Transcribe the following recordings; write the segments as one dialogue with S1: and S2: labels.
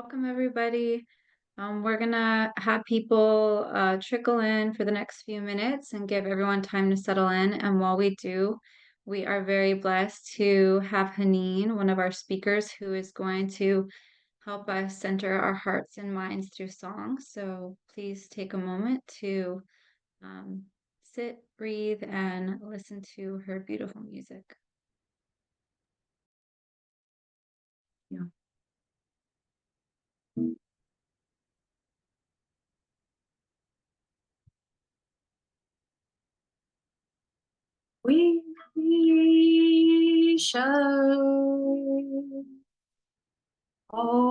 S1: Welcome, everybody. We're gonna have people trickle in for the next few minutes and give everyone time to settle in. And while we do, we are very blessed to have Hannen, one of our speakers, who is going to help us center our hearts and minds through song. So please take a moment to um, sit, breathe, and listen to her beautiful music. Yeah. We shall overcome.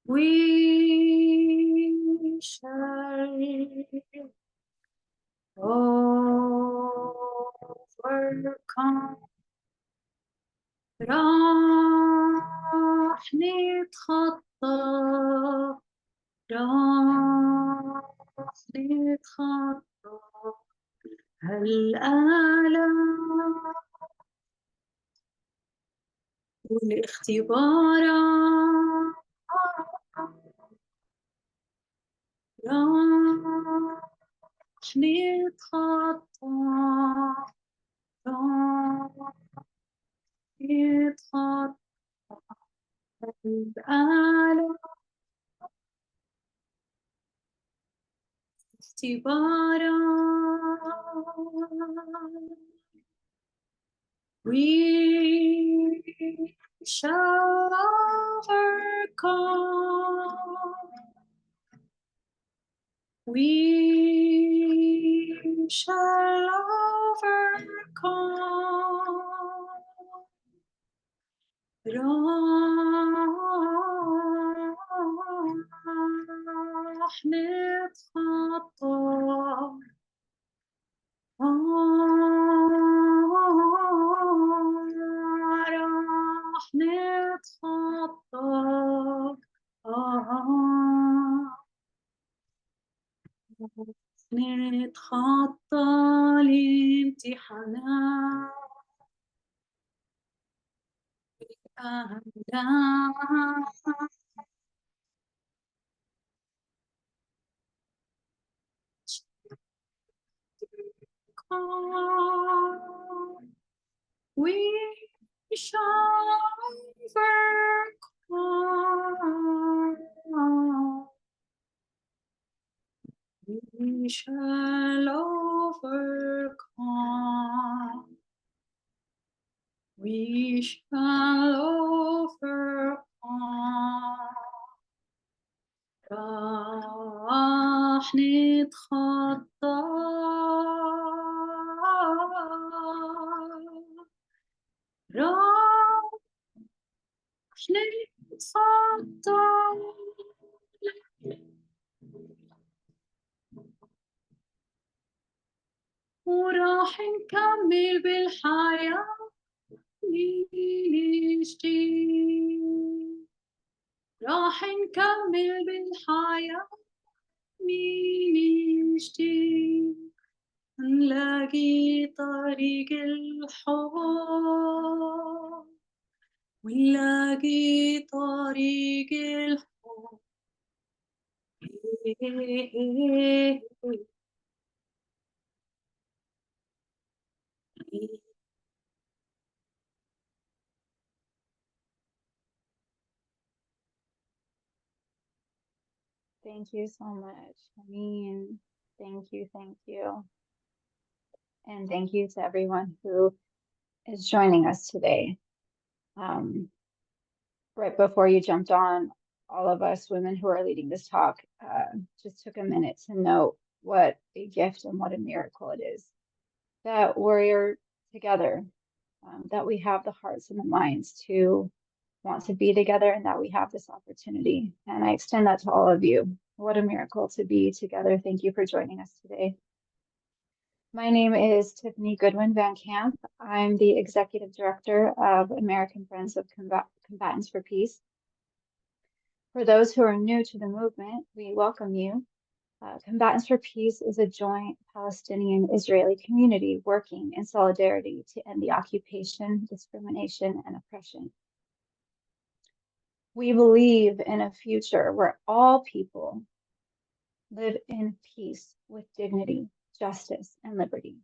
S1: We shall overcome. راح نتخطى راح نتخطى هالآلام والاختبارات راح نتخطى راح نتخطى هالآلام اختبارات. We shall overcome. We shall overcome. راح نتخطى راح نتخطى نتخطى الامتحانات We shall overcome. We shall overcome. We shall overcome. راح نتخطى راح نتخطى وراح نكمل بالحياة من جديد راح نكمل بالحياة من جديد نلاقي طريق الحب ونلاقي طريق الحب. Thank you so much. Thank you, thank you. And thank you to everyone who is joining us today. Right before you jumped on, all of us women who are leading this talk just took a minute to note what a gift and what a miracle it is that we're together, that we have the hearts and the minds to want to be together and that we have this opportunity. And I extend that to all of you. What a miracle to be together. Thank you for joining us today. My name is Tiffany Goodwin Van Camp. I'm the Executive Director of American Friends of Combatants for Peace. For those who are new to the movement, we welcome you. Combatants for Peace is a joint Palestinian-Israeli community working in solidarity to end the occupation, discrimination, and oppression. We believe in a future where all people live in peace with dignity, justice, and liberty.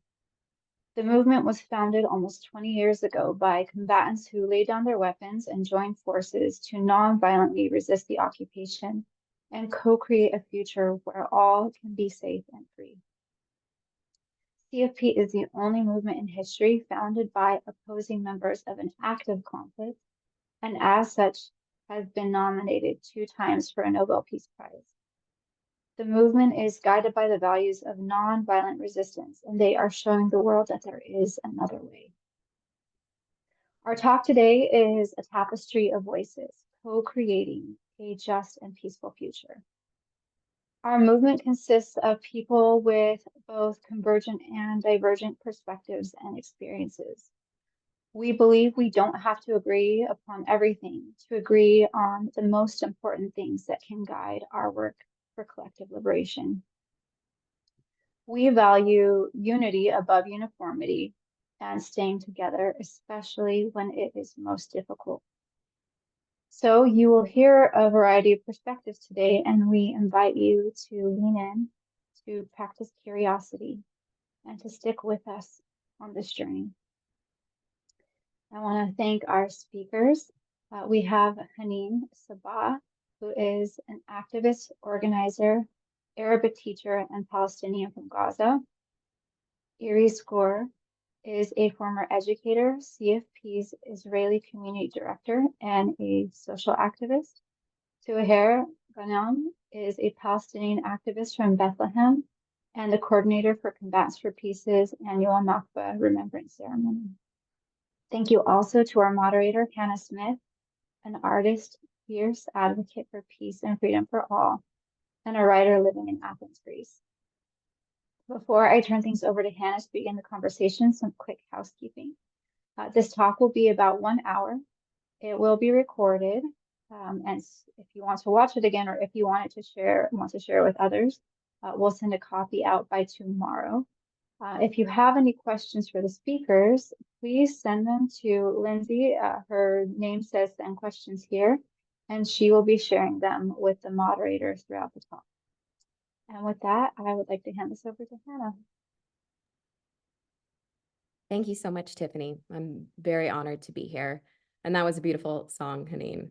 S1: The movement was founded almost 20 years ago by combatants who laid down their weapons and joined forces to non-violently resist the occupation and co-create a future where all can be safe and free. CFP is the only movement in history founded by opposing members of an active conflict, and as such has been nominated 2 times for a Nobel Peace Prize. The movement is guided by the values of nonviolent resistance, and they are showing the world that there is another way. Our talk today is a tapestry of voices, co-creating a just and peaceful future. Our movement consists of people with both convergent and divergent perspectives and experiences. We believe we don't have to agree upon everything to agree on the most important things that can guide our work for collective liberation. We value unity above uniformity and staying together, especially when it is most difficult. So you will hear a variety of perspectives today, and we invite you to lean in, to practice curiosity, and to stick with us on this journey. I want to thank our speakers. We have Hannen Sabbah, who is an activist, organizer, Arabic teacher, and Palestinian from Gaza. Iris Gore is a former educator, CFP's Israeli community director, and a social activist. Suhair Ghanim is a Palestinian activist from Bethlehem and the coordinator for Combatants for Peace's annual Nakba Remembrance Ceremony. Thank you also to our moderator, Hannah Smith, an artist, fierce advocate for peace and freedom for all, and a writer living in Athens, Greece. Before I turn things over to Hannah to begin the conversation, some quick housekeeping. This talk will be about 1 hour. It will be recorded, and if you want to watch it again, or if you want to share it with others, we'll send a copy out by tomorrow. If you have any questions for the speakers, please send them to Lindsay. Her name says send questions here, and she will be sharing them with the moderators throughout the talk. And with that, I would like to hand this over to Hannah.
S2: Thank you so much, Tiffany. I'm very honored to be here. And that was a beautiful song, Hannen.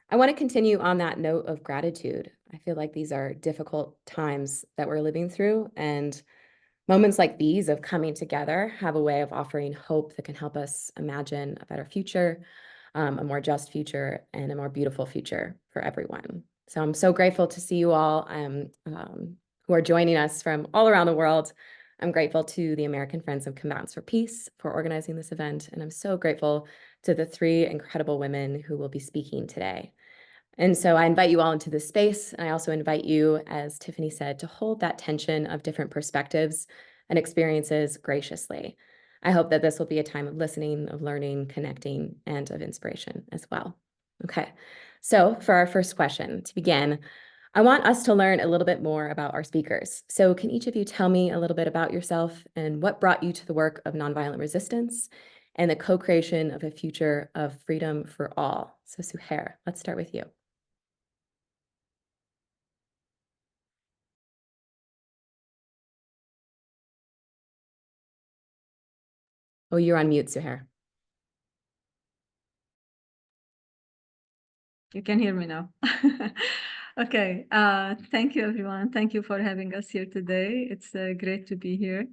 S2: I want to continue on that note of gratitude. I feel like these are difficult times that we're living through, and moments like these of coming together have a way of offering hope that can help us imagine a better future, a more just future, and a more beautiful future for everyone. So I'm so grateful to see you all who are joining us from all around the world. I'm grateful to the American Friends of Combatants for Peace for organizing this event, and I'm so grateful to the 3 incredible women who will be speaking today. And so I invite you all into this space, and I also invite you, as Tiffany said, to hold that tension of different perspectives and experiences graciously. I hope that this will be a time of listening, of learning, connecting, and of inspiration as well. Okay, so for our first question, to begin, I want us to learn a little bit more about our speakers. So can each of you tell me a little bit about yourself and what brought you to the work of nonviolent resistance and the co-creation of a future of freedom for all? So Suhair, let's start with you. Oh, you're on mute, Suhair.
S3: You can hear me now. Okay, thank you, everyone. Thank you for having us here today. It's great to be here.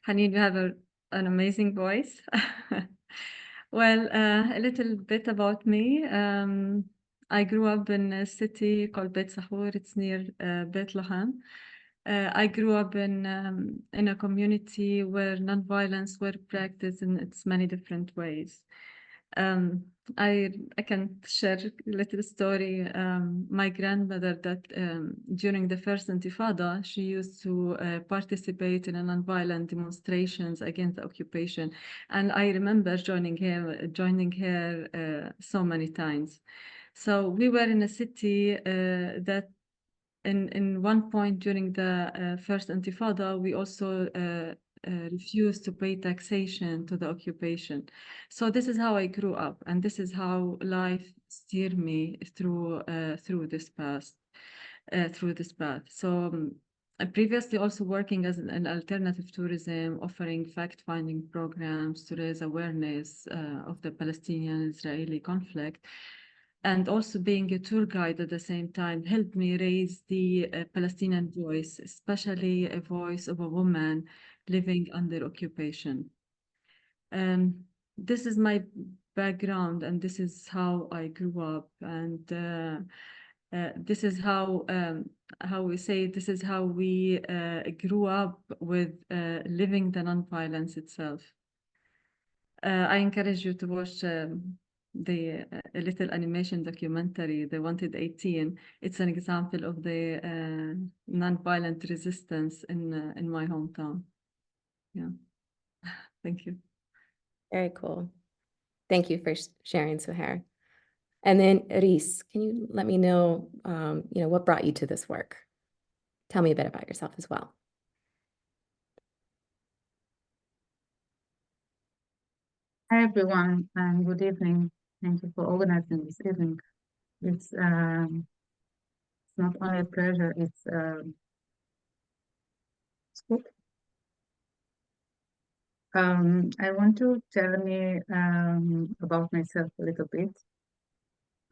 S3: Hannen, you have an amazing voice. Well, a little bit about me. I grew up in a city called Beit Sahur. It's near Bethlehem. I grew up in a community where nonviolence were practiced in its many different ways. I can share a little story. My grandmother, that during the first Intifada, she used to participate in nonviolent demonstrations against the occupation, and I remember joining her so many times. So we were in a city that in one point during the first Intifada, we also refused to pay taxation to the occupation. So this is how I grew up, and this is how life steered me through this path. So I previously also working as an alternative tourism, offering fact-finding programs to raise awareness of the Palestinian-Israeli conflict, and also being a tour guide at the same time helped me raise the Palestinian voice, especially a voice of a woman living under occupation. This is my background, and this is how I grew up, and this is how we say, this is how we grew up with living the nonviolence itself. I encourage you to watch the a little animation documentary, The Wanted 18. It's an example of the nonviolent resistance in my hometown. Yeah, thank you.
S2: Very cool. Thank you for sharing, Suhair. And then Rees, can you let me know, what brought you to this work? Tell me a bit about yourself as well.
S4: Hi, everyone, and good evening. Thank you for organizing this evening. It's not only a pleasure, it's good. I want to tell me about myself a little bit.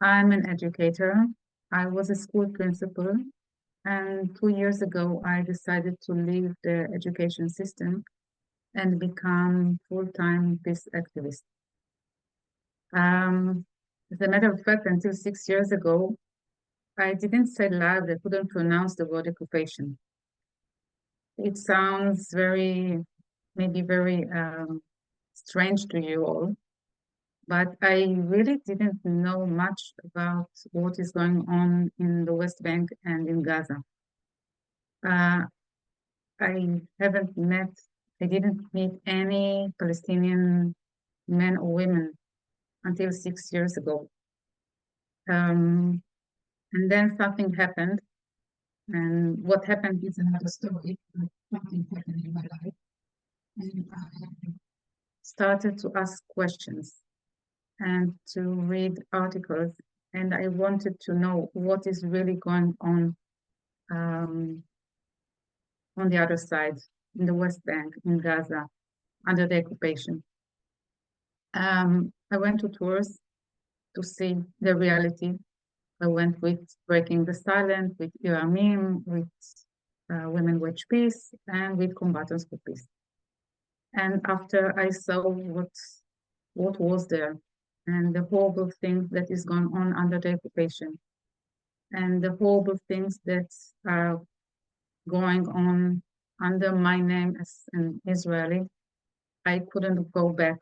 S4: I'm an educator. I was a school principal, and 2 years ago, I decided to leave the education system and become full-time peace activist. As a matter of fact, until 6 years ago, I didn't say loud, I couldn't pronounce the word occupation. It sounds maybe very strange to you all, but I really didn't know much about what is going on in the West Bank and in Gaza. I didn't meet any Palestinian men or women until 6 years ago. And then something happened, and what happened is another story. Something happened in my life, and I started to ask questions and to read articles, and I wanted to know what is really going on the other side, in the West Bank, in Gaza, under the occupation. I went to tours to see the reality. I went with Breaking the Silence, with Iramim, with Women Wage Peace, and with Combatants for Peace. And after I saw what was there, and the horrible things that is going on under the occupation, and the horrible things that are going on under my name as an Israeli, I couldn't go back.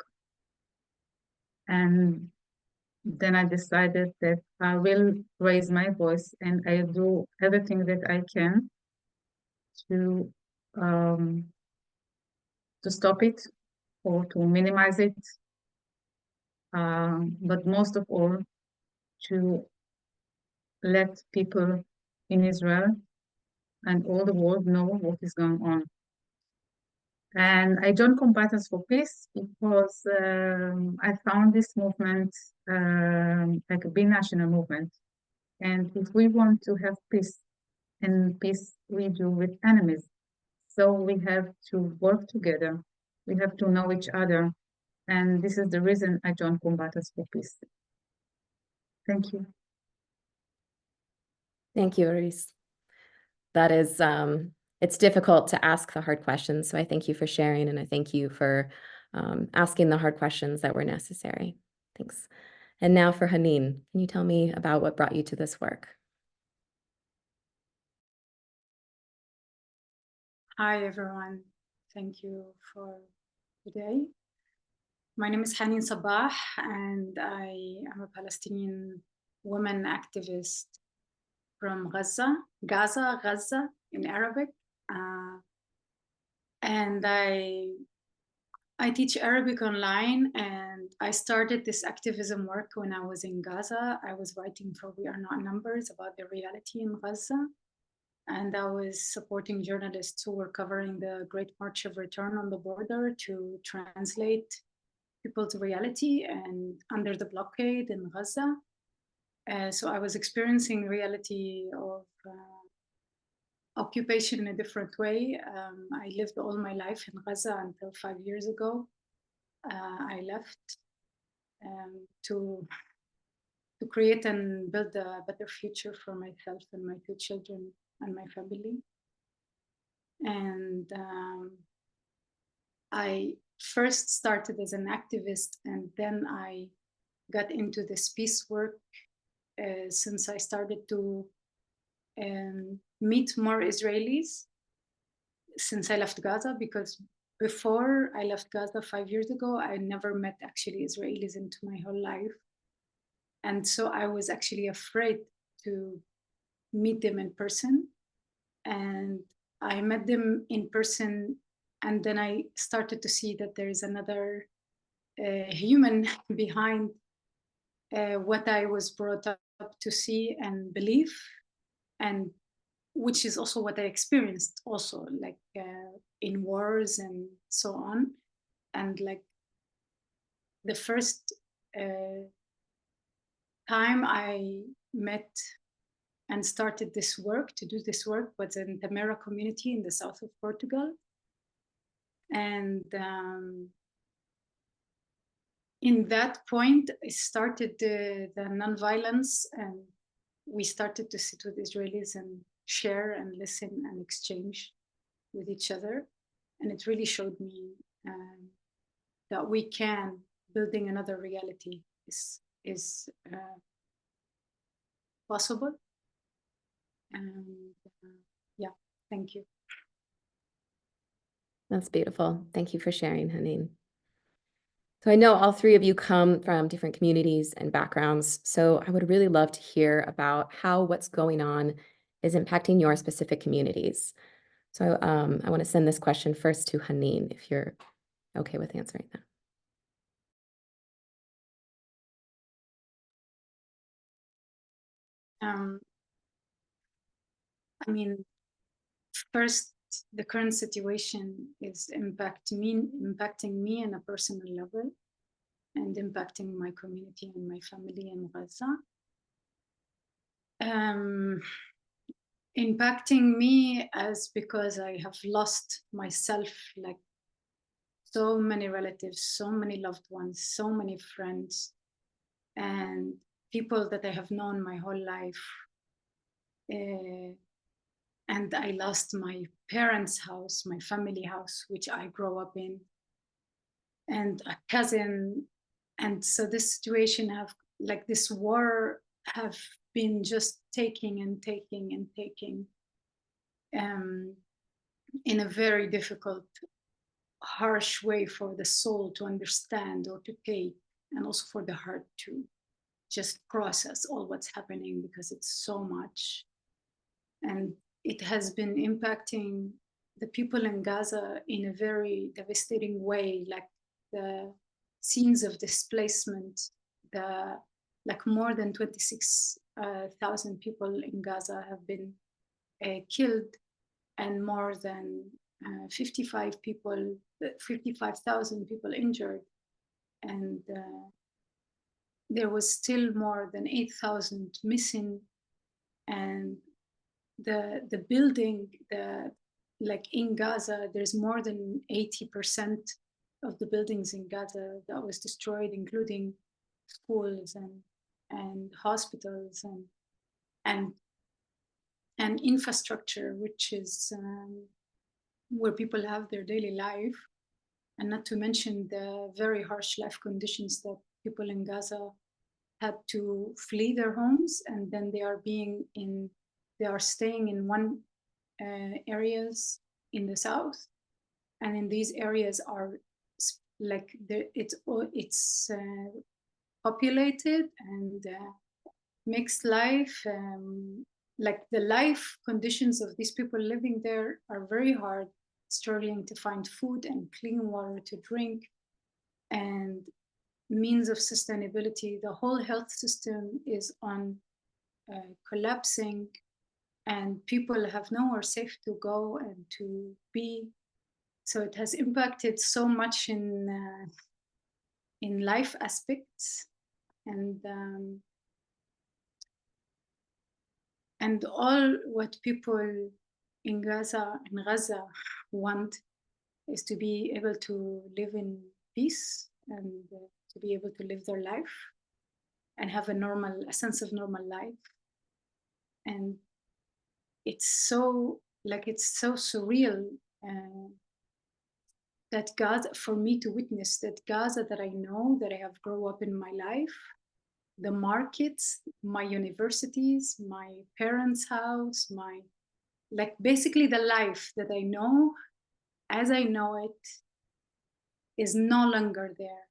S4: And then I decided that I will raise my voice, and I do everything that I can to stop it or to minimize it, but most of all, to let people in Israel and all the world know what is going on. And I joined Combatants for Peace because I found this movement like a binational movement. And if we want to have peace, and peace we do with enemies, so we have to work together. We have to know each other. And this is the reason I joined Combatants for Peace. Thank you.
S2: Thank you, Rees. That is, it's difficult to ask the hard questions. So I thank you for sharing, and I thank you for asking the hard questions that were necessary. Thanks. And now for Hannen, can you tell me about what brought you to this work?
S5: Hi, everyone. Thank you for today. My name is Hannen Sabbah, and I am a Palestinian woman activist from Gaza in Arabic. And I teach Arabic online, and I started this activism work when I was in Gaza. I was writing for We Are Not Numbers about the reality in Gaza. and I was supporting journalists who were covering the Great March of Return on the border to translate people's reality and under the blockade in Gaza. So I was experiencing reality of occupation in a different way. I lived all my life in Gaza until 5 years ago. I left to create and build a better future for myself and my 2 children and my family. And I first started as an activist, and then I got into this peace work since I started to meet more Israelis since I left Gaza, because before I left Gaza 5 years ago, I never met actually Israelis into my whole life. And so I was actually afraid to meet them in person. And I met them in person, and then I started to see that there is another human behind what I was brought up to see and believe, and which is also what I experienced also, like in wars and so on. And like the first time I met and started this work, to do this work, was in the Mera community in the south of Portugal. And in that point, I started the nonviolence, and we started to sit with Israelis and share and listen and exchange with each other. And it really showed me that we can, building another reality is possible. And yeah, thank you.
S2: That's beautiful. Thank you for sharing, Hannen. So I know all 3 of you come from different communities and backgrounds, so I would really love to hear about how what's going on is impacting your specific communities. So I want to send this question first to Hannen, if you're okay with answering that.
S5: I mean, first, the current situation is impacting me on a personal level, and impacting my community and my family in Gaza. Impacting me as because I have lost myself, like so many relatives, so many loved ones, so many friends, and people that I have known my whole life. And I lost my parents' house, my family house, which I grew up in, and a cousin. And so this situation have, like this war have been just taking and taking and taking in a very difficult, harsh way for the soul to understand or to take, and also for the heart to just process all what's happening, because it's so much. And it has been impacting the people in Gaza in a very devastating way, like the scenes of displacement, like more than 26,000 people in Gaza have been killed, and more than 55,000 people injured. And there was still more than 8,000 missing. And the building, like in Gaza, there's more than 80% of the buildings in Gaza that was destroyed, including schools and hospitals and infrastructure, which is where people have their daily life. And not to mention the very harsh life conditions that people in Gaza had to flee their homes, and then they are staying in one areas in the south, and in these areas are like it's populated and mixed life. Like the life conditions of these people living there are very hard, struggling to find food and clean water to drink and means of sustainability. The whole health system is on collapsing. and people have nowhere safe to go and to be. So it has impacted so much in life aspects, and all what people in Gaza want is to be able to live in peace and to be able to live their life and have a sense of normal life. And it's so surreal that Gaza, for me to witness that Gaza that I know, that I have grown up in my life, the markets, my universities, my parents' house, basically the life that I know as I know it is no longer there.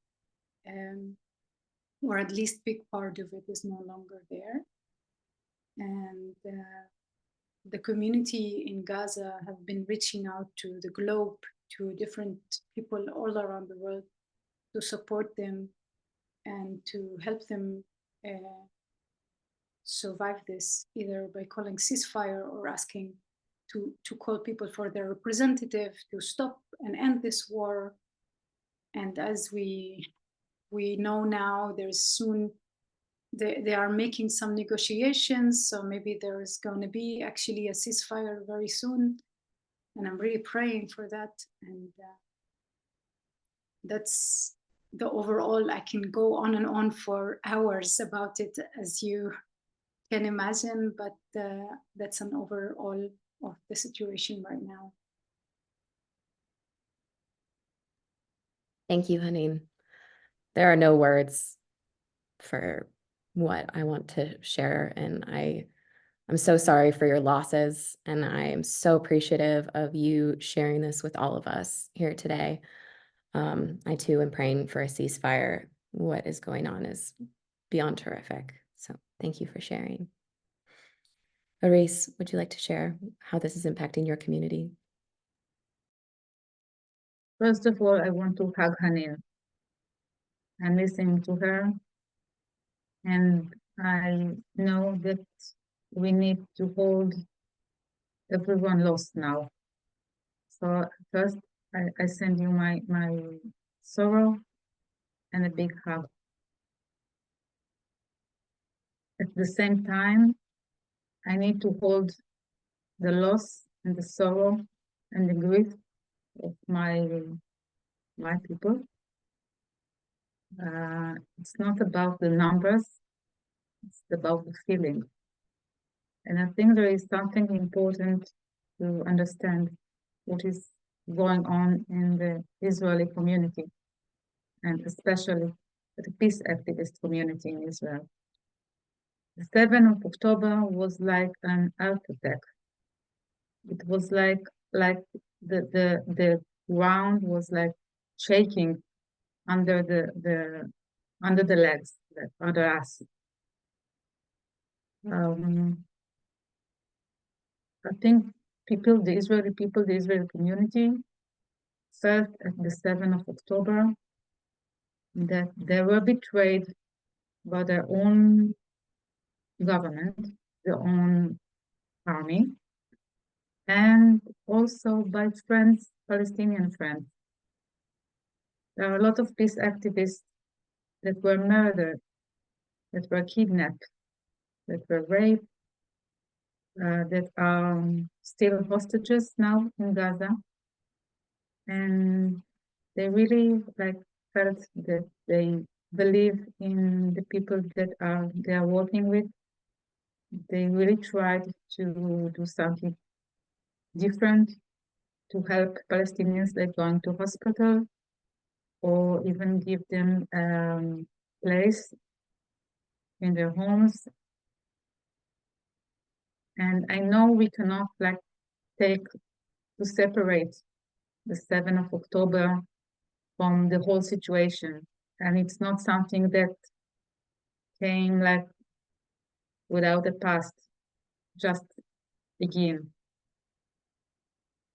S5: Or at least big part of it is no longer there. And the community in Gaza have been reaching out to the globe, to different people all around the world to support them and to help them survive this, either by calling ceasefire or asking to call people for their representative to stop and end this war. And as we know now, there's soon, they are making some negotiations, so maybe there is going to be actually a ceasefire very soon, and I'm really praying for that. And that's the overall. I can go on and on for hours about it, as you can imagine, but that's an overall of the situation right now.
S2: Thank you, Hannen. There are no words for what I want to share, and I'm so sorry for your losses, and I am so appreciative of you sharing this with all of us here today. I too am praying for a ceasefire. What is going on is beyond terrific. So thank you for sharing. Aris, would you like to share how this is impacting your community?
S4: First of all, I want to hug Hannen. I'm listening to her, and I know that we need to hold everyone lost now. So first, I send you my sorrow and a big hug. At the same time, I need to hold the loss and the sorrow and the grief of my people. It's not about the numbers, it's about the feeling. And I think there is something important to understand what is going on in the Israeli community, and especially the peace activist community in Israel. The 7th of October was like an earth attack. It was like the ground was like shaking under the legs, under us. I think the Israeli people, the Israeli community felt at the 7th of October that they were betrayed by their own government, their own army, and also by friends, Palestinian friends. There are a lot of peace activists that were murdered, that were kidnapped, that were raped, that are still hostages now in Gaza. And they really felt that they believe in the people that they are working with. They really tried to do something different to help Palestinians, like going to hospital or even give them place in their homes. And I know we cannot separate the 7th of October from the whole situation. And it's not something that came without the past, just begin.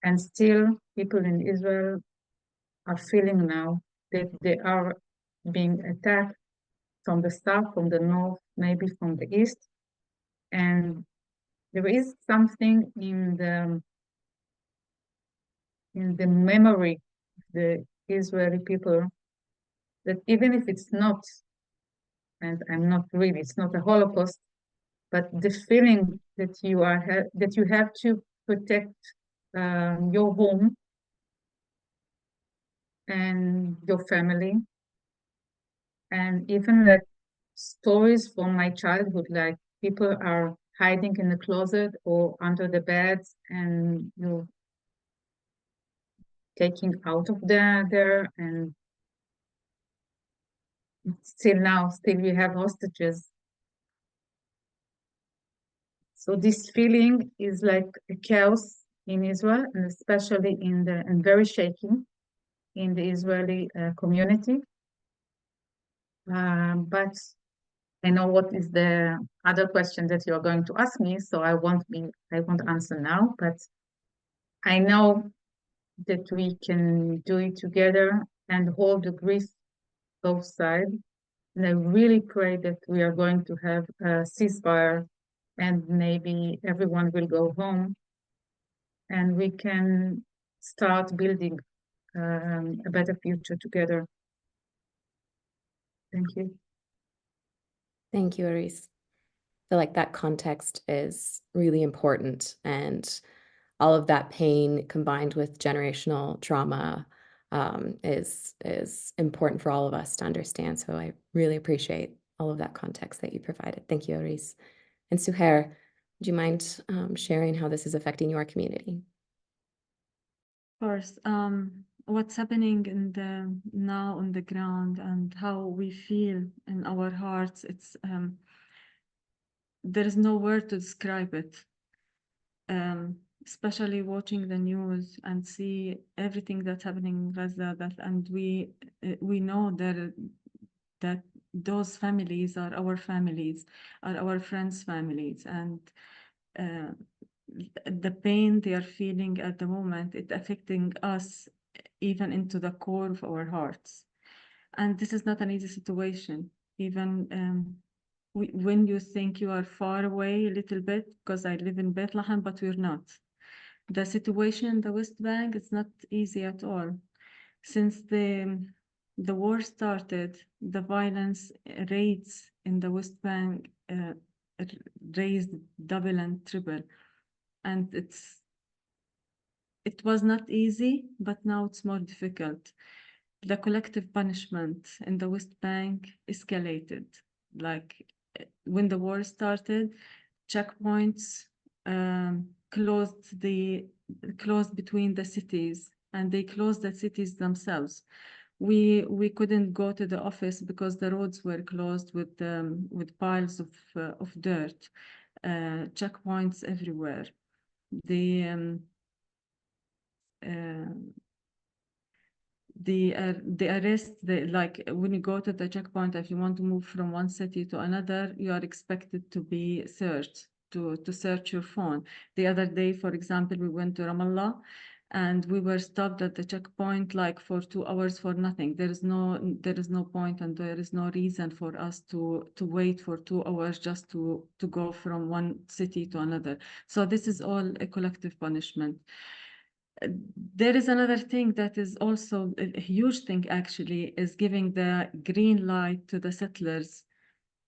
S4: And still people in Israel are feeling now that they are being attacked from the south, from the north, maybe from the east. And there is something in the memory of the Israeli people that even if it's not, and I'm not really, it's not a Holocaust, but the feeling that you have to protect your home and your family, and even like stories from my childhood, like people are hiding in the closet or under the beds, and you're taking out of there, and still we have hostages. So this feeling is like a chaos in Israel, and especially and very shaky in the Israeli community. But I know what is the other question that you're going to ask me, so I won't answer now, but I know that we can do it together and hold the grief both sides. And I really pray that we are going to have a ceasefire and maybe everyone will go home and we can start building a better future together. Thank you.
S2: Thank you, Aris. I feel like that context is really important, and all of that pain combined with generational trauma is important for all of us to understand. So I really appreciate all of that context that you provided. Thank you, Aris. And Suhair, would you mind sharing how this is affecting your community?
S3: Of course. What's happening now on the ground and how we feel in our hearts, it's there is no word to describe it. Especially watching the news and see everything that's happening in Gaza, and we know that those families are our families, are our friends' families, and the pain they are feeling at the moment, it's affecting us even into the core of our hearts. And this is not an easy situation. Even when you think you are far away a little bit, because I live in Bethlehem, but we're not. The situation in the West Bank is not easy at all. Since the war started, the violence rates in the West Bank raised double and triple. And it was not easy, but now it's more difficult. The collective punishment in the West Bank escalated. Like when the war started, checkpoints closed between the cities, and they closed the cities themselves. We couldn't go to the office because the roads were closed with piles of dirt, checkpoints everywhere. The arrest, like when you go to the checkpoint, if you want to move from one city to another, you are expected to be searched, to search your phone. The other day, for example, we went to Ramallah and we were stopped at the checkpoint like for 2 hours for nothing. There is no point and there is no reason for us to wait for 2 hours just to go from one city to another. So this is all a collective punishment. There is another thing that is also a huge thing, actually, is giving the green light to the settlers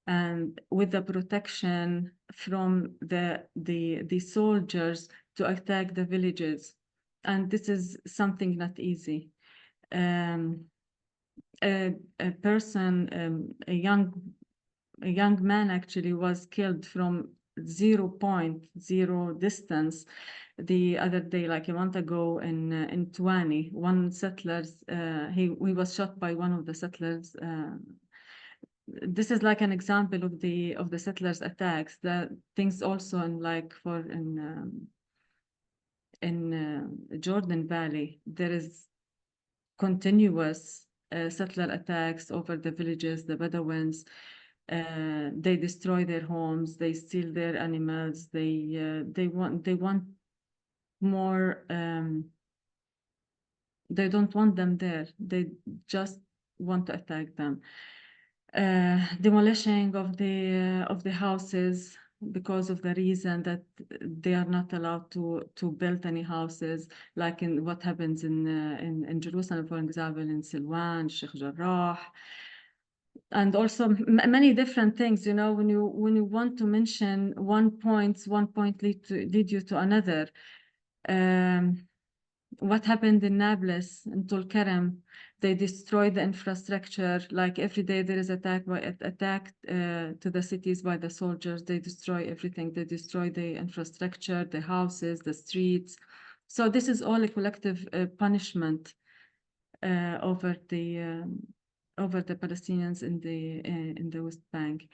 S3: and with the protection from the soldiers to attack the villages. And this is something not easy. A person, a young man actually was killed from 0.0 distance the other day, like a month ago in Tuani. One settlers, he was shot by one of the settlers. This is like an example of the settlers' attacks. The things also in Jordan Valley, there is continuous settler attacks over the villages, the Bedouins. They destroy their homes, they steal their animals, they want more, they don't want them there, they just want to attack them. Demolishing of the houses, because of the reason that they are not allowed to build any houses, like in what happens in Jerusalem, for example, in Silwan, Sheikh Jarrah, and also many different things. You know, when you want to mention one point lead you to another. What happened in Nablus, in Tulkarem, they destroyed the infrastructure. Like every day there is attack to the cities by the soldiers. They destroy everything. They destroy the infrastructure, the houses, the streets. So this is all a collective punishment over the Palestinians in the West Bank.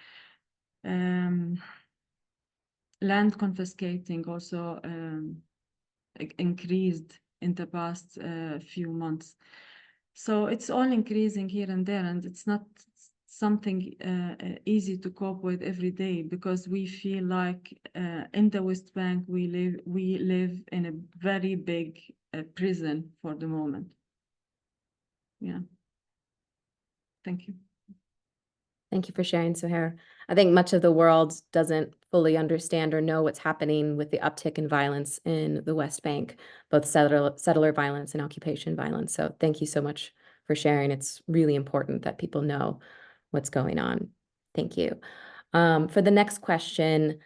S3: Land confiscating also increased in the past few months. So it's all increasing here and there, and it's not something easy to cope with every day, because we feel like in the West Bank we live in a very big prison for the moment. Yeah. Thank you.
S2: Thank you for sharing, Suhair. I think much of the world doesn't fully understand or know what's happening with the uptick in violence in the West Bank, both settler violence and occupation violence. So thank you so much for sharing. It's really important that people know what's going on. Thank you. For the next question,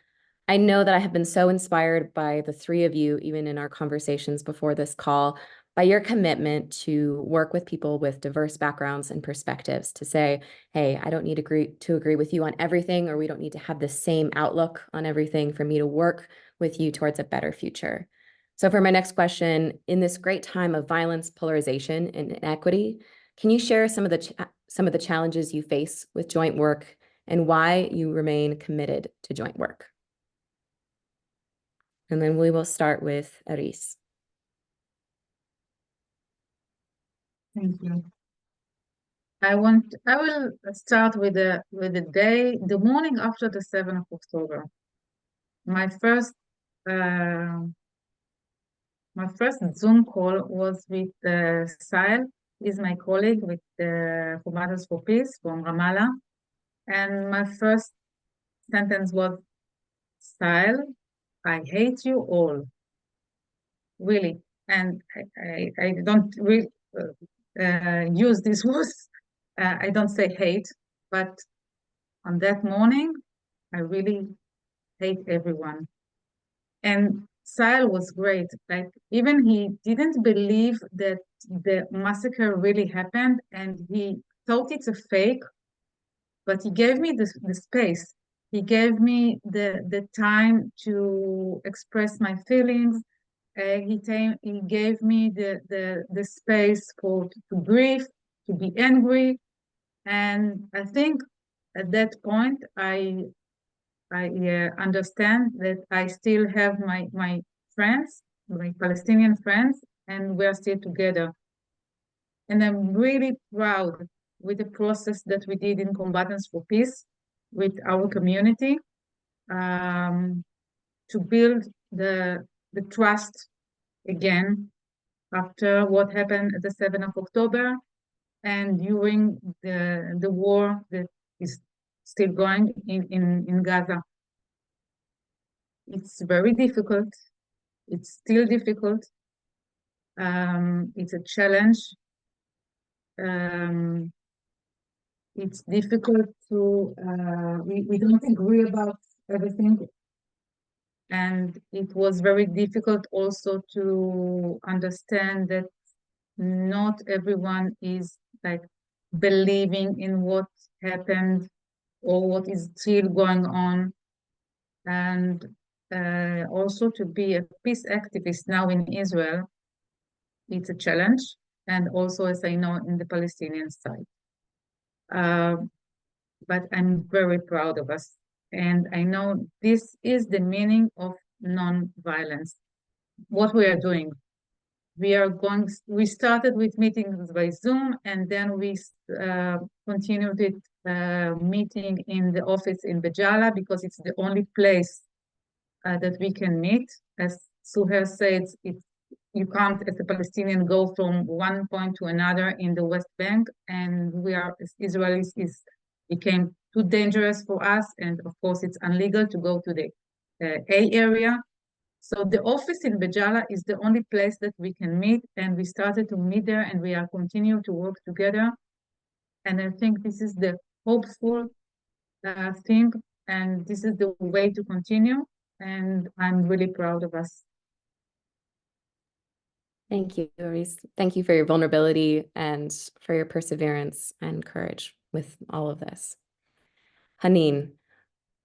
S2: I know that I have been so inspired by the three of you, even in our conversations before this call, by your commitment to work with people with diverse backgrounds and perspectives, to say, hey, I don't need to agree with you on everything, or we don't need to have the same outlook on everything for me to work with you towards a better future. So for my next question, in this great time of violence, polarization, and inequity, can you share some of the challenges you face with joint work and why you remain committed to joint work? And then we will start with Aris.
S4: Thank you. I will start with the morning after the 7th of October. My first Zoom call was with Suhair, is my colleague with the Combatants for Peace from Ramallah. And my first sentence was, Suhair, I hate you all. Really. And I don't really use these words. I don't say hate, but on that morning, I really hate everyone. And Suhair was great. Like, even he didn't believe that the massacre really happened, and he thought it's a fake, but he gave me the space. He gave me the time to express my feelings. He gave me the space to grieve, to be angry. And I think at that point, I understand that I still have my friends, my Palestinian friends, and we're still together. And I'm really proud with the process that we did in Combatants for Peace with our community, to build the trust again after what happened at the 7th of October and during the war that is still going in Gaza. It's very difficult. It's still difficult. It's a challenge. It's difficult to, we don't agree about everything. And it was very difficult also to understand that not everyone is like believing in what happened or what is still going on. And also to be a peace activist now in Israel, it's a challenge. And also, as I know, in the Palestinian side. But I'm very proud of us. And I know this is the meaning of non-violence. What we are doing. We started with meetings by Zoom, and then we continued it meeting in the office in Bejala, because it's the only place that we can meet. As Suhair said, you can't, as a Palestinian, go from one point to another in the West Bank, and we are, as Israelis, we came too dangerous for us. And of course, it's illegal to go to the A area. So the office in Bejala is the only place that we can meet, and we started to meet there, and we are continuing to work together. And I think this is the hopeful thing, and this is the way to continue. And I'm really proud of us.
S2: Thank you, Iris. Thank you for your vulnerability and for your perseverance and courage with all of this. Hannen,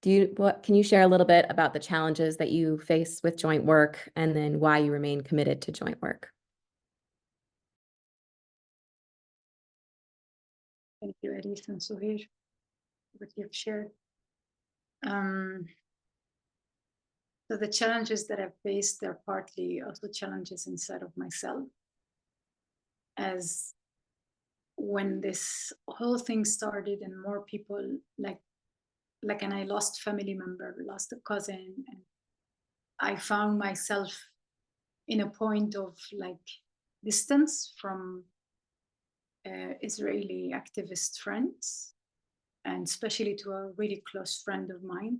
S2: can you share a little bit about the challenges that you face with joint work and then why you remain committed to joint work?
S5: Thank you, Iris and Suhair, for what you've shared. So the challenges that I've faced, they're partly also challenges inside of myself. As when this whole thing started and more people and I lost family member, lost a cousin, and I found myself in a point of like distance from Israeli activist friends, and especially to a really close friend of mine.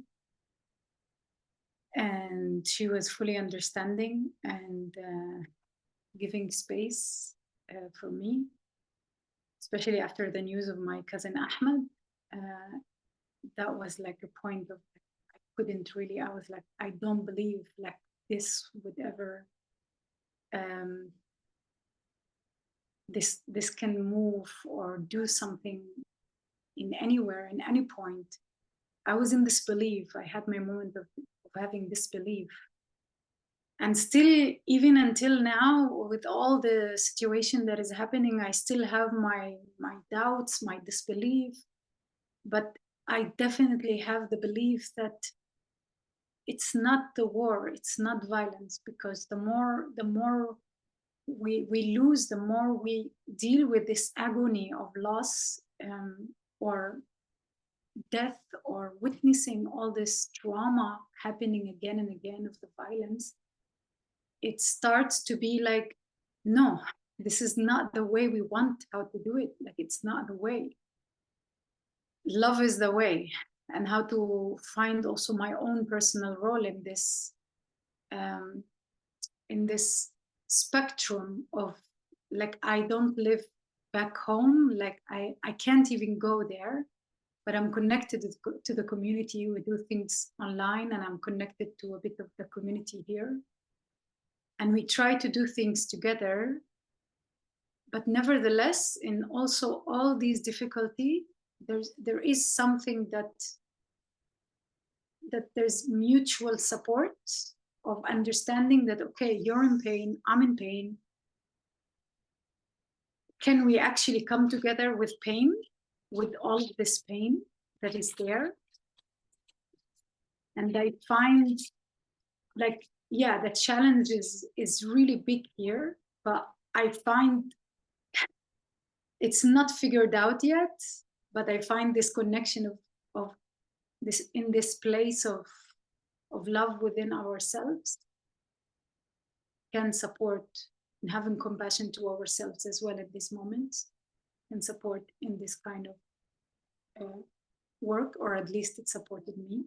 S5: And she was fully understanding and giving space for me, especially after the news of my cousin Ahmed. That was like a point of I was like, I don't believe like this would ever this can move or do something in anywhere, in any point. I was in disbelief. I had my moment of having disbelief. And still, even until now, with all the situation that is happening, I still have my doubts, my disbelief. But I definitely have the belief that it's not the war, it's not violence, because the more we lose, the more we deal with this agony of loss or death, or witnessing all this trauma happening again and again of the violence. It starts to be like, no, this is not the way we want how to do it. Like, it's not the way. Love is the way. And how to find also my own personal role in this spectrum of, like, I don't live back home, like I can't even go there, but I'm connected to the community. We do things online, and I'm connected to a bit of the community here. And we try to do things together. But nevertheless, in also all these difficulty, there is something that there's mutual support of understanding that, okay, you're in pain, I'm in pain. Can we actually come together with pain, with all of this pain that is there? And I find, like, yeah, the challenge is really big here, but I find it's not figured out yet, but I find this connection of this, in this place of love within ourselves, can support, and having compassion to ourselves as well at this moment, and support in this kind of work, or at least it supported me.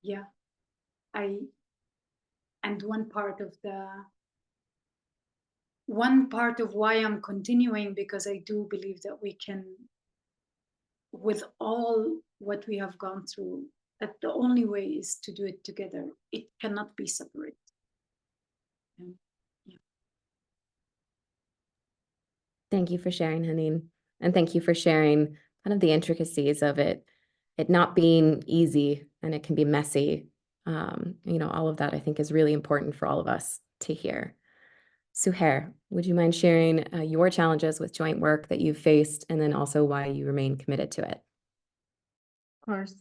S5: Yeah, and one part of why I'm continuing, because I do believe that we can, with all what we have gone through, that the only way is to do it together. It cannot be separate. Yeah.
S2: Thank you for sharing, Hannen. And thank you for sharing kind of the intricacies of it not being easy, and it can be messy. All of that I think is really important for all of us to hear. Suhair, would you mind sharing your challenges with joint work that you've faced, and then also why you remain committed to it?
S3: Of course.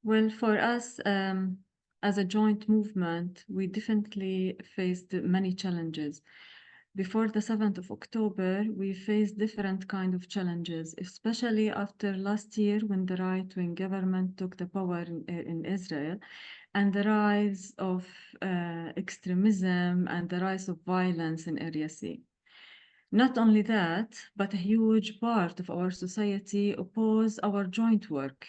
S3: Well, for us, as a joint movement, we definitely faced many challenges. Before the 7th of October, we faced different kind of challenges, especially after last year when the right-wing government took the power in Israel, and the rise of extremism and the rise of violence in Area C. Not only that, but a huge part of our society oppose our joint work.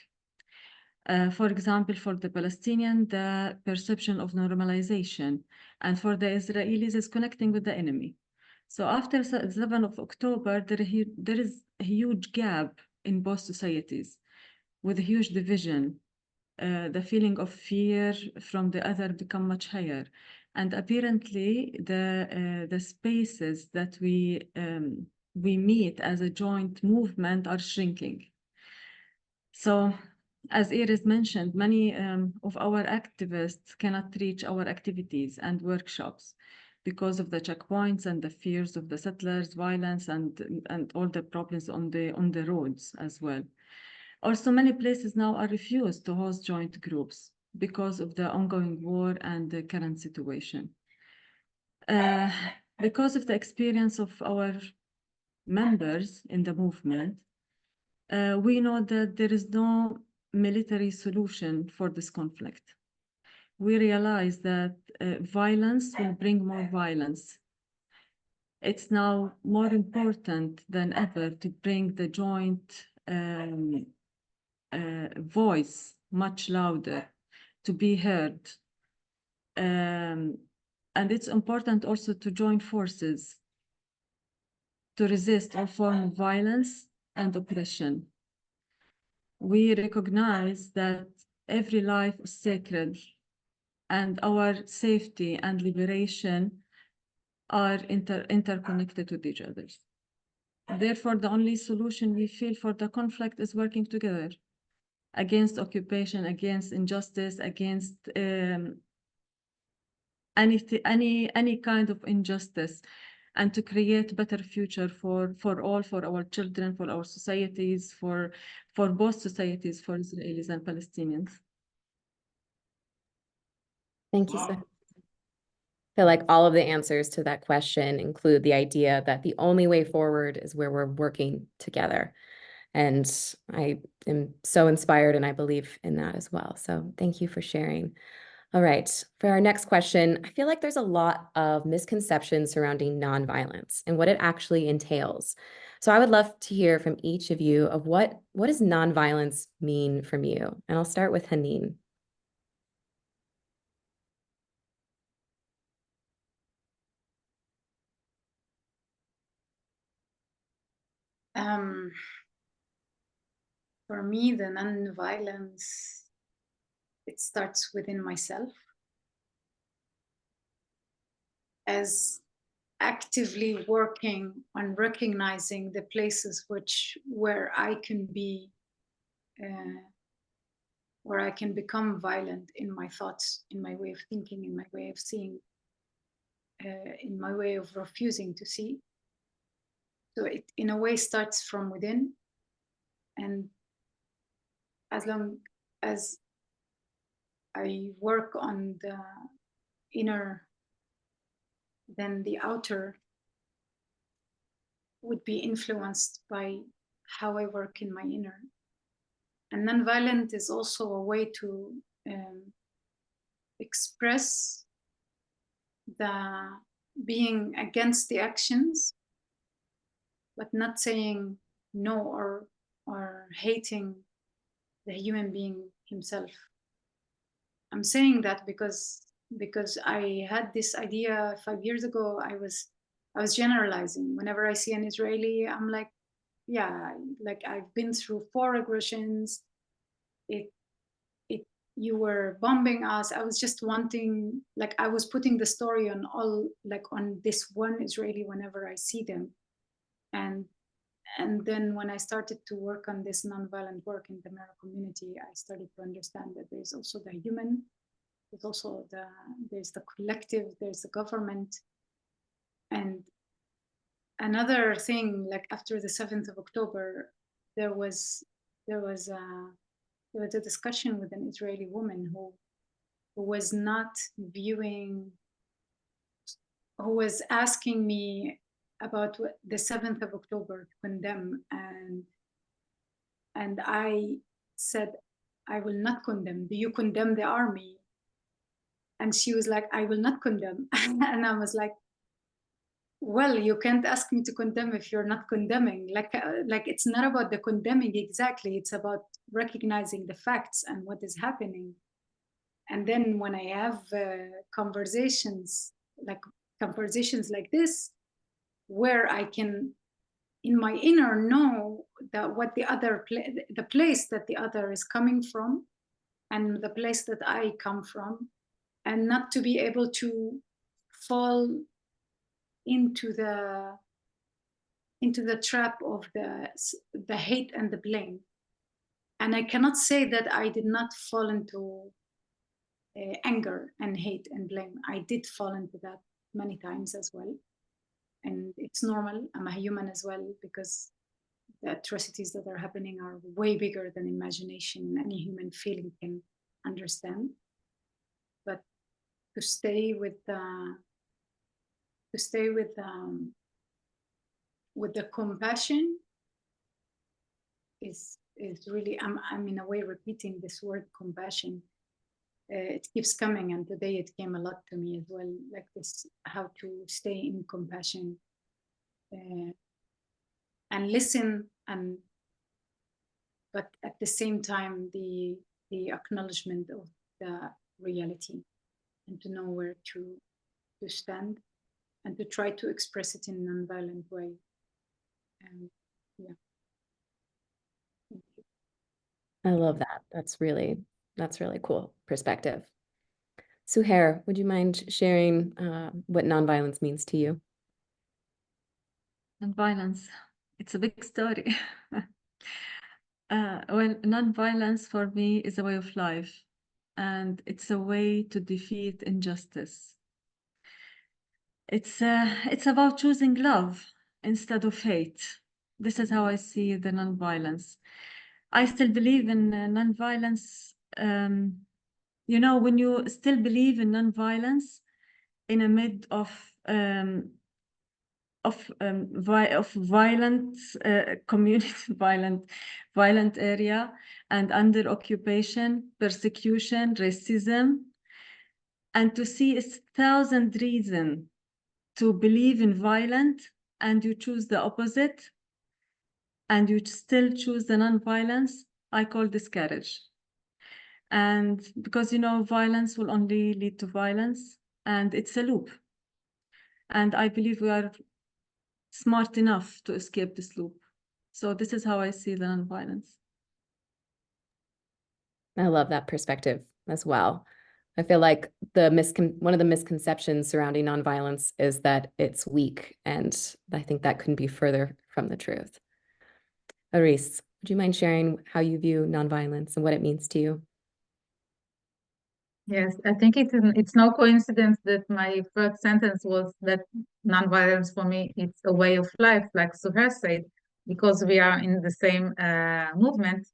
S3: For example, for the Palestinian, the perception of normalization, and for the Israelis is connecting with the enemy. So after 7th of October, there is a huge gap in both societies with a huge division. The feeling of fear from the other become much higher. And apparently the spaces that we meet as a joint movement are shrinking. So as Iris mentioned, many of our activists cannot reach our activities and workshops because of the checkpoints and the fears of the settlers, violence, and all the problems on the roads as well. Also, many places now are refused to host joint groups because of the ongoing war and the current situation. Because of the experience of our members in the movement, we know that there is no military solution for this conflict. We realize that violence will bring more violence. It's now more important than ever to bring the joint voice much louder, to be heard. And it's important also to join forces to resist all form of violence and oppression. We recognize that every life is sacred and our safety and liberation are interconnected with each other. Therefore, the only solution we feel for the conflict is working together against occupation, against injustice, against any kind of injustice, and to create better future for all, for our children, for our societies, for both societies, for Israelis and Palestinians.
S2: Thank you, Suhair. I feel like all of the answers to that question include the idea that the only way forward is where we're working together. And I am so inspired, and I believe in that as well. So thank you for sharing. All right, for our next question, I feel like there's a lot of misconceptions surrounding nonviolence and what it actually entails. So I would love to hear from each of you of what does nonviolence mean from you? And I'll start with Hannen.
S5: For me, the non-violence, it starts within myself. As actively working on recognizing the places where I can be, where I can become violent in my thoughts, in my way of thinking, in my way of seeing, in my way of refusing to see. So it, in a way, starts from within. And as long as I work on the inner, then the outer would be influenced by how I work in my inner. And nonviolent is also a way to express the being against the actions, but not saying no or hating the human being himself. I'm saying that because I had this idea 5 years ago. I was generalizing. Whenever I see an Israeli, I'm like, yeah, like I've been through 4 aggressions. You were bombing us. I was just wanting, like, I was putting the story on all, like, on this one Israeli whenever I see them. And then when I started to work on this nonviolent work in the Mera community, I started to understand that there's also the human, there's also there's the collective, there's the government. And another thing, like after the 7th of October, there was a discussion with an Israeli woman who was not viewing, who was asking me about the 7th of October to condemn, and I said, I will not condemn. Do you condemn the army? And she was like, I will not condemn. And I was like, Well, you can't ask me to condemn if you're not condemning. Like it's not about the condemning exactly. It's about recognizing the facts and what is happening. And then when I have conversations like this, where I can, in my inner, know that what the place that the other is coming from, and the place that I come from, and not to be able to fall into the trap of the hate and the blame. And I cannot say that I did not fall into anger and hate and blame. I did fall into that many times as well. And it's normal. I'm a human as well, because the atrocities that are happening are way bigger than imagination any human feeling can understand. But to stay with the compassion is really, I'm in a way repeating this word compassion. It keeps coming, and today it came a lot to me as well, like this, how to stay in compassion and listen, but at the same time the acknowledgement of the reality, and to know where to stand, and to try to express it in a non-violent way. And yeah. Thank you.
S2: I love that. That's really cool perspective. Suhair, would you mind sharing what nonviolence means to you?
S3: Nonviolence, it's a big story. Well, nonviolence for me is a way of life, and it's a way to defeat injustice. It's about choosing love instead of hate. This is how I see the nonviolence. I still believe in nonviolence. You know, when you still believe in nonviolence in a mid of violent community, violent area, and under occupation, persecution, racism, and to see 1,000 reasons to believe in violence, and you choose the opposite, and you still choose the non-violence, I call this courage. And because, you know, violence will only lead to violence, and it's a loop. And I believe we are smart enough to escape this loop. So this is how I see the non-violence.
S2: I love that perspective as well. I feel like one of the misconceptions surrounding nonviolence is that it's weak, and I think that couldn't be further from the truth. Aris, would you mind sharing how you view nonviolence and what it means to you?
S4: Yes, I think it's no coincidence that my first sentence was that nonviolence for me, it's a way of life, like Suhair said, because we are in the same movement,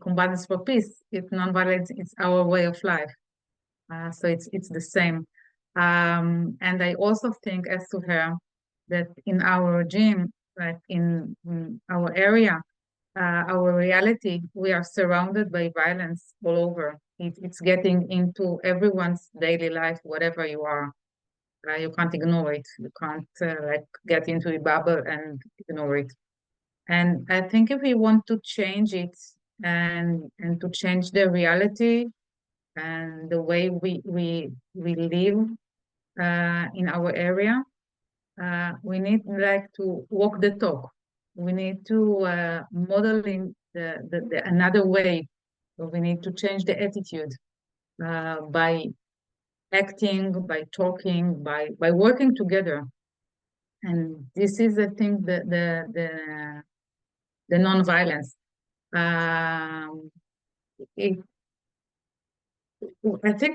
S4: Combatants for Peace. It's nonviolence, it's our way of life. So it's the same. And I also think, as Suhair, that in our regime, like in our area, our reality, we are surrounded by violence all over. It's getting into everyone's daily life, whatever you are. You can't ignore it. You can't like get into a bubble and ignore it. And I think if we want to change it and to change the reality and the way we live in our area, we need like to walk the talk. We need to model in the another way. We need to change the attitude by acting, by talking, by working together. And this is, I think, the non-violence. I think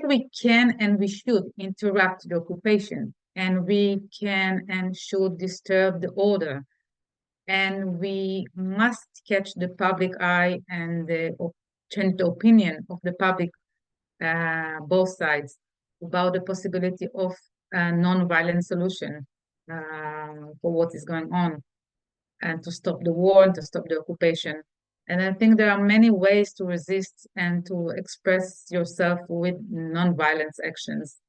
S4: we can and we should interrupt the occupation, and we can and should disturb the order. And we must catch the public eye and change the opinion of the public, both sides, about the possibility of a non-violent solution for what is going on, and to stop the war and to stop the occupation. And I think there are many ways to resist and to express yourself with non-violence actions.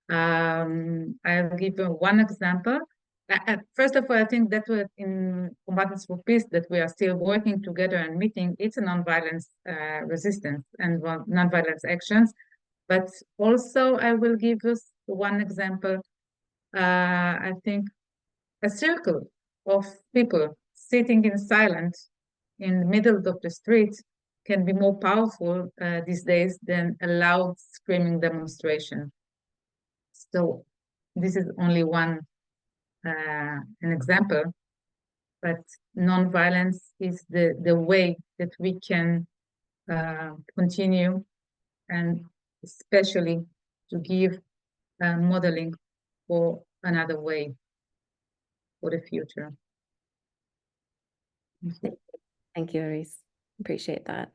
S4: I'll give you one example. First of all, I think that we're in Combatants for Peace, that we are still working together and meeting. It's a nonviolence resistance and nonviolence actions. But also, I will give us one example. I think a circle of people sitting in silence in the middle of the street can be more powerful these days than a loud screaming demonstration. So this is only one an example, but nonviolence is the way that we can continue, and especially to give modeling for another way for the future.
S2: Thank you, Aris. Appreciate that.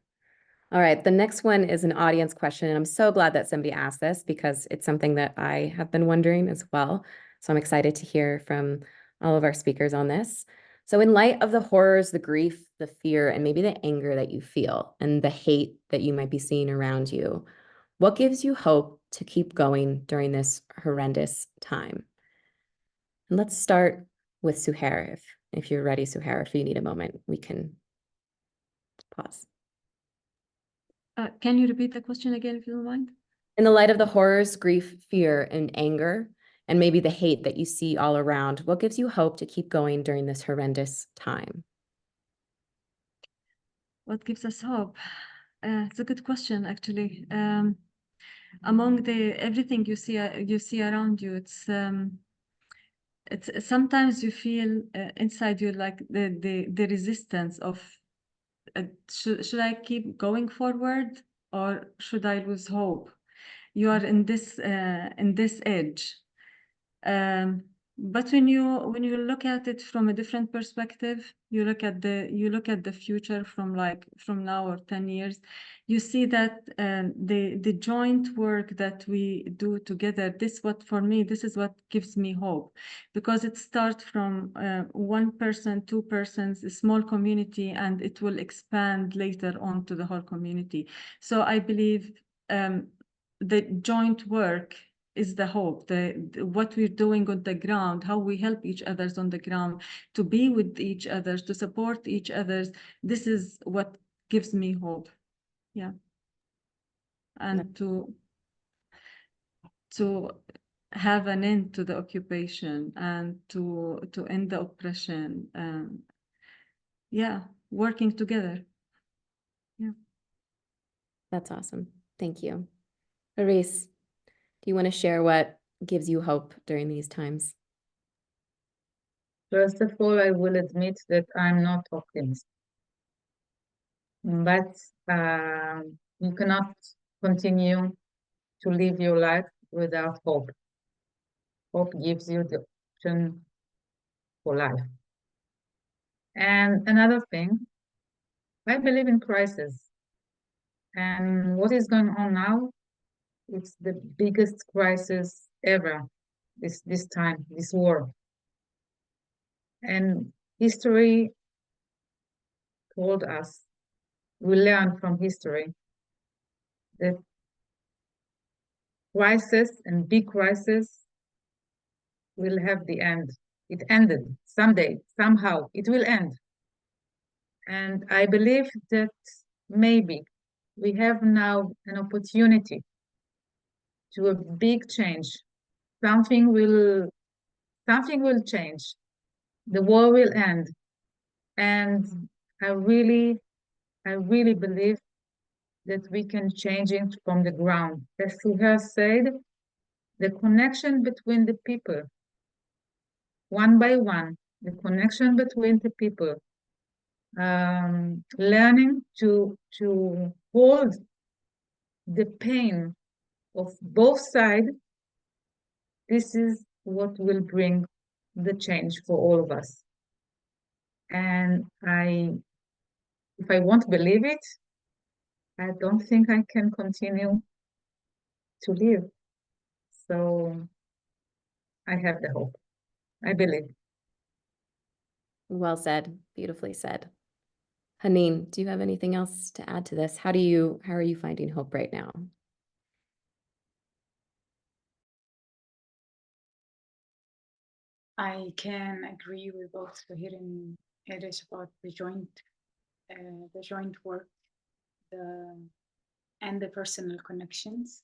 S2: All right, the next one is an audience question, and I'm so glad that somebody asked this because it's something that I have been wondering as well. So I'm excited to hear from all of our speakers on this. So in light of the horrors, the grief, the fear, and maybe the anger that you feel and the hate that you might be seeing around you, what gives you hope to keep going during this horrendous time? And let's start with Suhair. If you're ready, Suhair, if you need a moment, we can pause.
S3: Can you repeat the question again, if you don't mind?
S2: In the light of the horrors, grief, fear, and anger, and maybe the hate that you see all around, what gives you hope to keep going during this horrendous time?
S3: What gives us hope? It's a good question, actually. Among everything you see around you, it's sometimes you feel inside you like the resistance of should I keep going forward or should I lose hope? You are in this edge. But when you look at it from a different perspective, you look at the future from now or 10 years, you see that the joint work that we do together, for me, this is what gives me hope, because it starts from one person, two persons, a small community, and it will expand later on to the whole community. So I believe the joint work is the hope, what we're doing on the ground, how we help each other on the ground, to be with each other, to support each other. This is what gives me hope. Yeah. And to have an end to the occupation and to end the oppression. Yeah, working together. Yeah.
S2: That's awesome. Thank you. Aris, do you want to share what gives you hope during these times?
S4: First of all, I will admit that I'm not optimist, but you cannot continue to live your life without hope. Hope gives you the option for life. And another thing, I believe in crisis. And what is going on now, it's the biggest crisis ever, this time, this war. And history told us, we learned from history, that crisis and big crisis will have the end. It ended someday, somehow, it will end. And I believe that maybe we have now an opportunity to a big change. Something will change. The war will end. And I really believe that we can change it from the ground. As Suhair said, the connection between the people, one by one, the connection between the people, learning to hold the pain of both sides, this is what will bring the change for all of us. And if I won't believe it, I don't think I can continue to live. So I have the hope. I believe.
S2: Well said. Beautifully said. Hannen, do you have anything else to add to this? How are you finding hope right now?
S5: I can agree with both Suhair and Iris about the joint work, and the personal connections.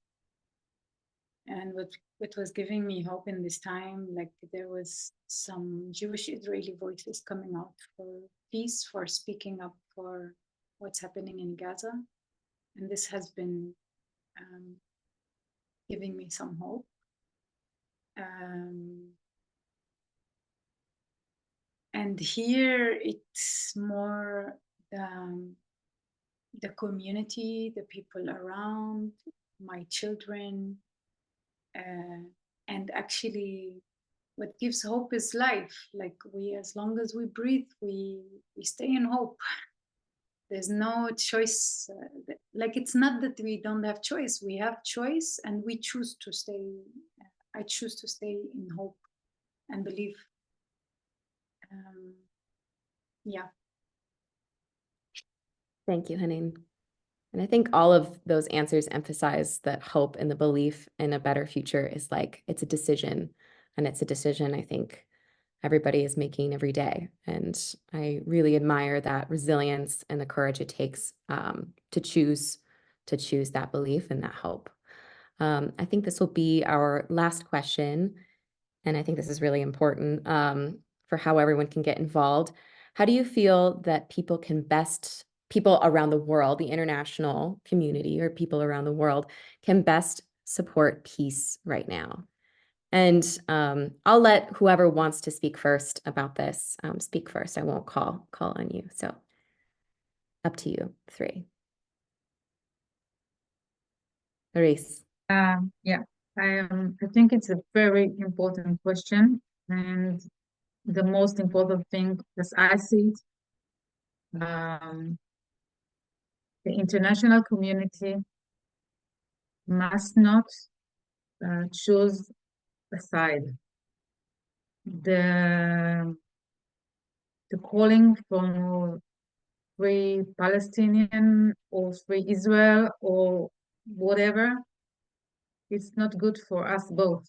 S5: And what was giving me hope in this time, like there was some Jewish Israeli voices coming out for peace, for speaking up for what's happening in Gaza. And this has been giving me some hope. And here it's more the community, the people around, my children, and actually what gives hope is life. Like as long as we breathe, we stay in hope. There's no choice. Like it's not that we don't have choice. We have choice, and we choose to stay. I choose to stay in hope and believe. Yeah.
S2: Thank you, Hannen. And I think all of those answers emphasize that hope and the belief in a better future is like, it's a decision. And it's a decision I think everybody is making every day. And I really admire that resilience and the courage it takes to choose that belief and that hope. I think this will be our last question. And I think this is really important for how everyone can get involved. How do you feel that people around the world, the international community or people around the world can best support peace right now? And I'll let whoever wants to speak first about this speak first. I won't call on you. So up to you, three. Reese.
S4: Yeah, I think it's a very important question, and the most important thing, as I see it, the international community must not choose a side. The calling from free Palestinian or free Israel or whatever, it's not good for us both.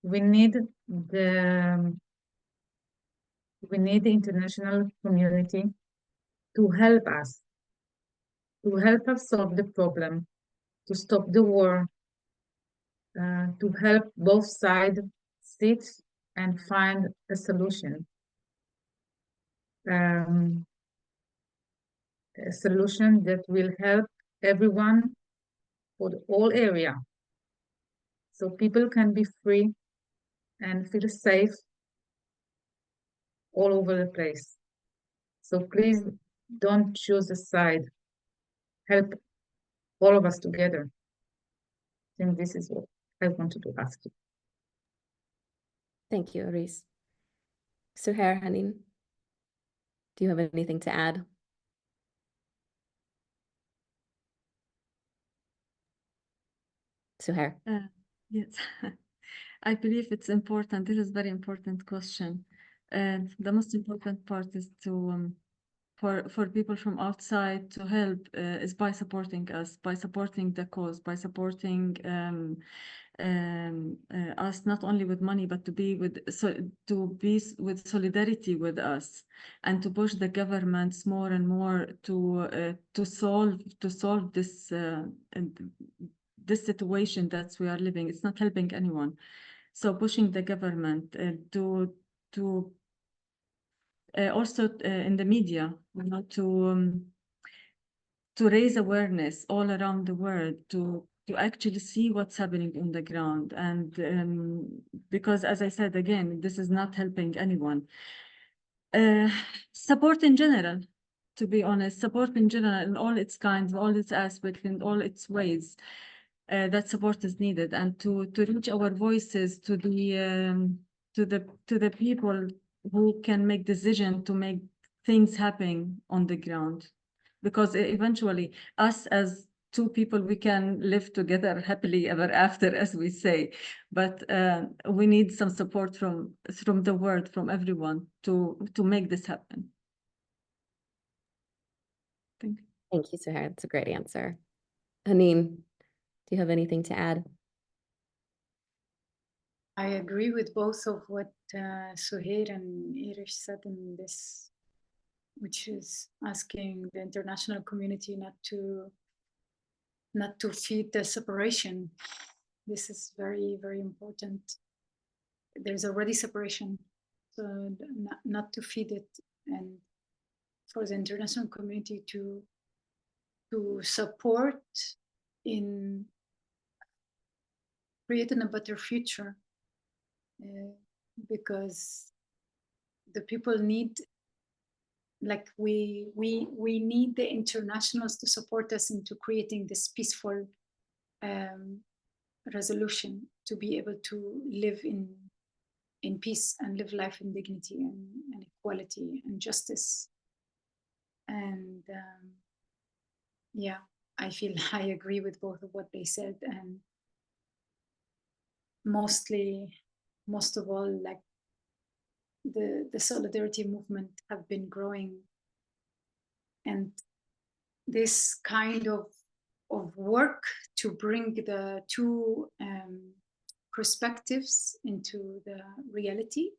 S4: We need the international community to help us solve the problem, to stop the war, to help both sides sit and find a solution. A solution that will help everyone for the whole area, so people can be free and feel safe all over the place. So please don't choose a side. Help all of us together. I think this is what I wanted to ask you.
S2: Thank you, Reese. Suhair, Hannen, do you have anything to add? Suhair.
S3: Yes, I believe it's important. This is a very important question. And the most important part is to for people from outside to help is by supporting us, by supporting the cause, by supporting us not only with money, but to be with solidarity with us, and to push the governments more and more to solve this situation that we are living. It's not helping anyone. So pushing the government to also in the media, you know, to raise awareness all around the world, to actually see what's happening on the ground. And because, as I said again, this is not helping anyone. Support in general, to be honest, support in general in all its kinds, all its aspects, in all its ways. That support is needed, and to reach our voices to the people who can make decision to make things happen on the ground, because eventually us as two people, we can live together happily ever after, as we say, but we need some support from the world, from everyone, to make this happen. Thank you.
S2: Thank you, Suhair. That's a great answer. Hannen, do you have anything to add?
S5: I agree with both of what Suhair and Irish said in this, which is asking the international community not to feed the separation. This is very, very important. There's already separation, so not to feed it, and for the international community to support in creating a better future, because the people need, like we need the internationals to support us into creating this peaceful resolution, to be able to live in peace and live life in dignity and equality and justice. And yeah, I feel I agree with both of what they said, and most of all, like the solidarity movement have been growing, and this kind of work to bring the two perspectives into the reality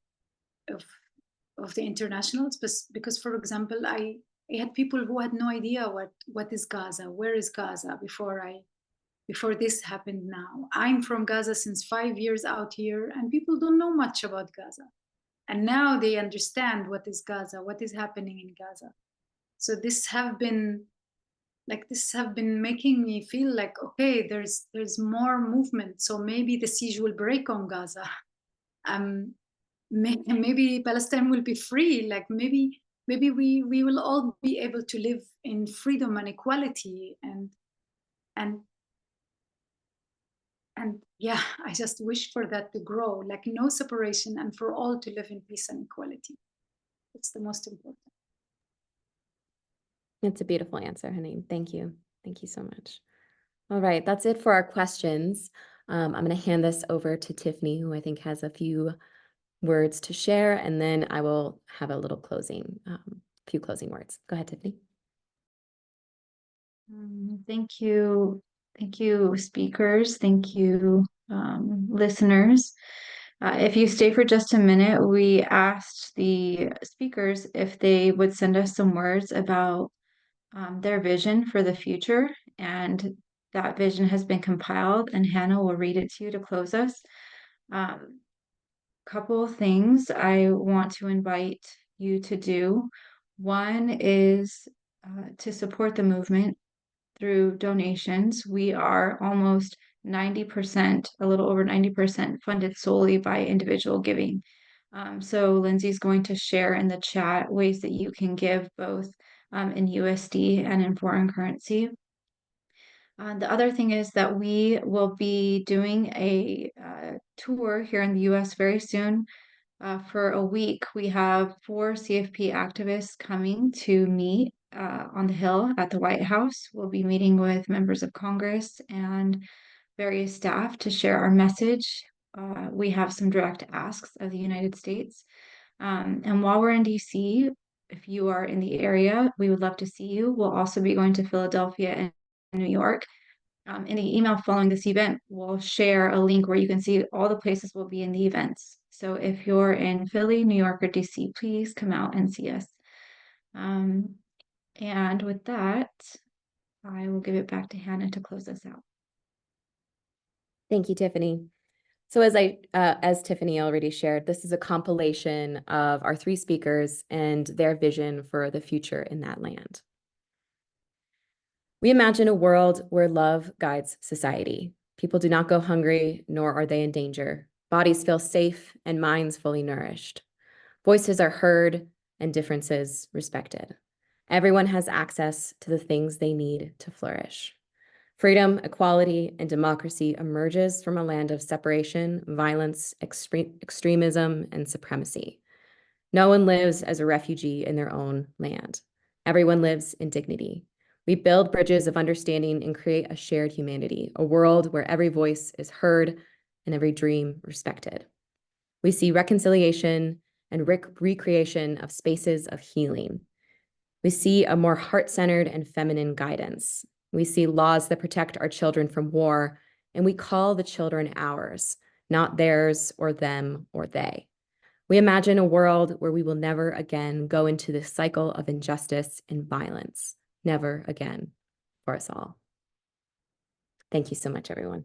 S5: of the internationals, because for example, I had people who had no idea what is Gaza, where is Gaza, before this happened. Now I'm from Gaza since 5 years out here, and people don't know much about Gaza, and now they understand what is Gaza, what is happening in Gaza. So this have been making me feel like, okay, there's more movement, so maybe the siege will break on Gaza. Maybe Palestine will be free, like maybe we will all be able to live in freedom and equality, and yeah, I just wish for that to grow, like no separation, and for all to live in peace and equality. It's the most important.
S2: It's a beautiful answer, Hannen. Thank you. Thank you so much. All right, that's it for our questions. I'm going to hand this over to Tiffany, who I think has a few words to share, and then I will have a little few closing words. Go ahead, Tiffany.
S6: Thank you. Thank you, speakers. Thank you, listeners. If you stay for just a minute, we asked the speakers if they would send us some words about their vision for the future, and that vision has been compiled, and Hannah will read it to you to close us. Couple of things I want to invite you to do. One is to support the movement through donations. We are almost 90%, a little over 90% funded solely by individual giving. So Lindsay's going to share in the chat ways that you can give both in USD and in foreign currency. The other thing is that we will be doing a tour here in the US very soon. For a week, we have 4 CFP activists coming to meet on the Hill at the White House. We'll be meeting with members of Congress and various staff to share our message. We have some direct asks of the United States. And while we're in DC, if you are in the area, we would love to see you. We'll also be going to Philadelphia and New York. In the email following this event, we'll share a link where you can see all the places we'll be in the events. So if you're in Philly, New York, or DC, please come out and see us. And with that, I will give it back to Hannah to close us out.
S2: Thank you, Tiffany. So as Tiffany already shared, this is a compilation of our 3 speakers and their vision for the future in that land. We imagine a world where love guides society. People do not go hungry, nor are they in danger. Bodies feel safe and minds fully nourished. Voices are heard and differences respected. Everyone has access to the things they need to flourish. Freedom, equality, and democracy emerges from a land of separation, violence, extremism, and supremacy. No one lives as a refugee in their own land. Everyone lives in dignity. We build bridges of understanding and create a shared humanity, a world where every voice is heard and every dream respected. We see reconciliation and recreation of spaces of healing. We see a more heart-centered and feminine guidance. We see laws that protect our children from war, and we call the children ours, not theirs or them or they. We imagine a world where we will never again go into this cycle of injustice and violence. Never again for us all. Thank you so much, everyone.